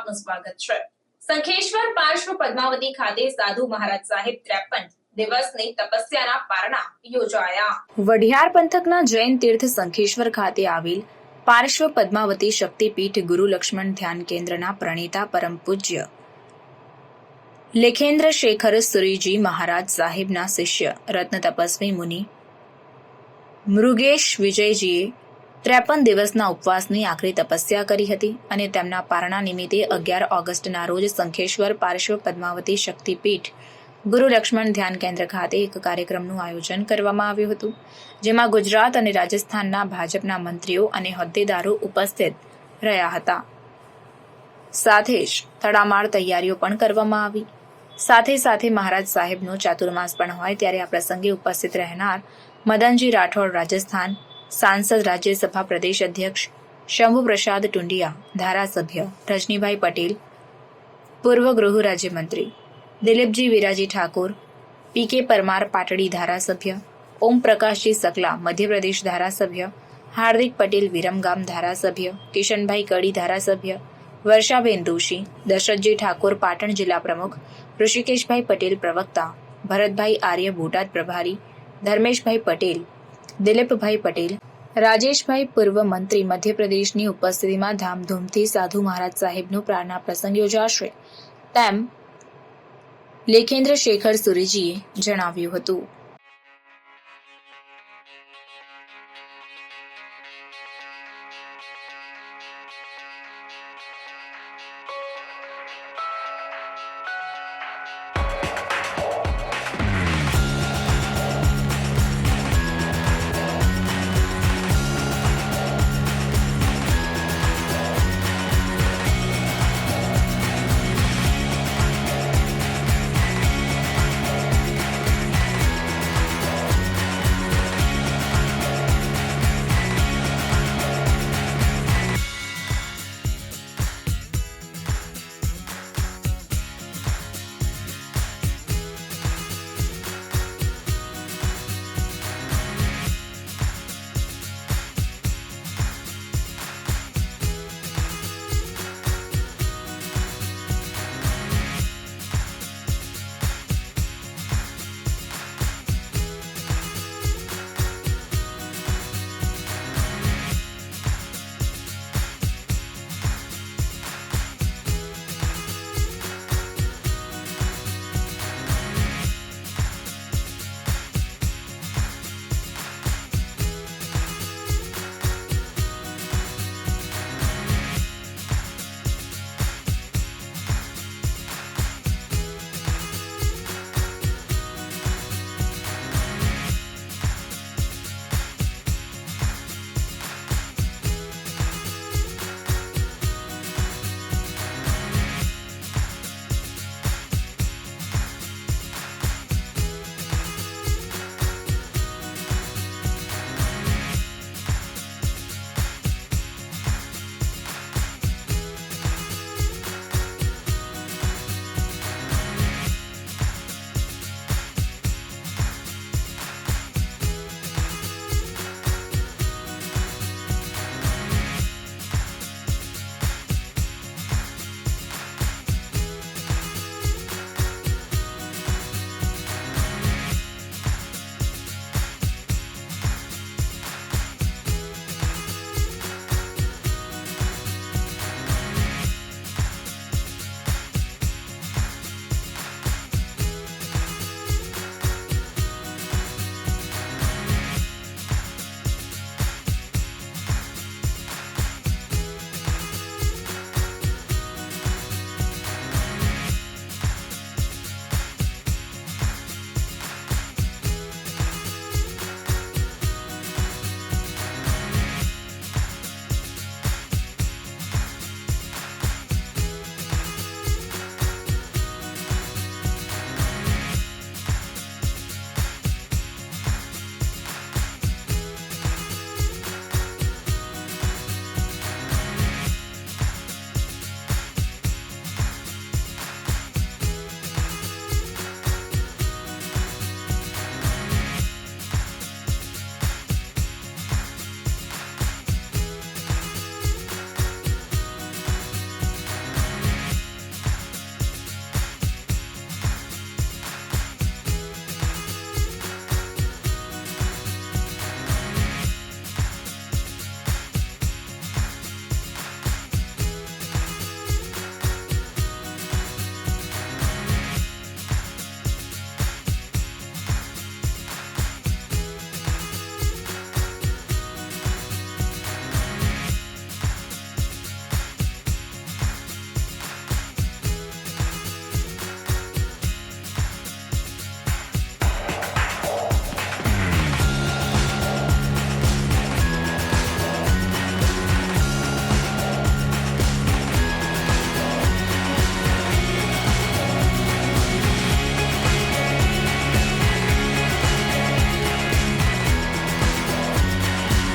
આપનું સ્વાગત છે। સંખેશ્વર પાર્શ્વ પદ્માવતી ખાતે સાધુ મહારાજ સાહેબ 53 દિવસની તપસ્યાના પારણા યોજાયા। વઢિયાર પંથકના જૈન તીર્થ સંખેશ્વર ખાતે આવેલ પાર્શ્વ પદ્માવતી શક્તિપીઠ ગુરુ લક્ષ્મણ ધ્યાન કેન્દ્રના પ્રણેતા પરમ પૂજ્ય લેખેન્દ્ર શેખર સુરીજી મહારાજ સાહેબના શિષ્ય રત્ન તપસ્વી મુનિ મૃગેશ વિજયજીએ 53 દિવસના ઉપવાસની આખરી તપસ્યા કરી હતી અને તેમના પારણા નિમિત્તે 11 ઓગસ્ટના રોજ સંખેશ્વર પાર્શ્વ પદ્માવતી શક્તિપીઠ ગુરુ લક્ષ્મણ ધ્યાન કેન્દ્ર ખાતે એક કાર્યક્રમનું આયોજન કરવામાં આવ્યું હતું, જેમાં ગુજરાત અને રાજસ્થાનના ભાજપના મંત્રીઓ અને હોદ્દેદારો ઉપસ્થિત રહ્યા હતા। સાથે જ તડામાર તૈયારીઓ પણ કરવામાં આવી। સાથે સાથે મહારાજ સાહેબનો ચાતુર્માસ પણ હોય ત્યારે આ પ્રસંગે ઉપસ્થિત રહેનાર મદનજી રાઠોડ રાજસ્થાન सांसद राज्यसभा प्रदेश अध्यक्ष शंभु प्रसाद टुंडिया, धारासभ्य रजनीभाई पटेल, पूर्व गृह राज्य मंत्री दिलीपजी विराजी ठाकुर, पीके परमार पाटड़ी धारासभ्य, ओम प्रकाशजी सकला मध्य प्रदेश धारासभ्य, हार्दिक पटेल विरमगाम धारासभ्य, किशनभाई कड़ी धारासभ्य, वर्षाबेन दोशी, दशरथजी ठाकुर पाटण जिला प्रमुख, ऋषिकेशभाई पटेल प्रवक्ता, भरतभाई आर्य बोटाद प्रभारी, धर्मेशभाई पटेल, દિલીપભાઈ પટેલ, રાજેશભાઈ પૂર્વ મંત્રી મધ્યપ્રદેશની ઉપસ્થિતિમાં ધામધૂમથી સાધુ મહારાજ સાહેબનો પ્રાર્થના પ્રસંગ યોજાશે તેમ લેખેન્દ્ર શેખર સુરીજીએ જણાવ્યું હતું।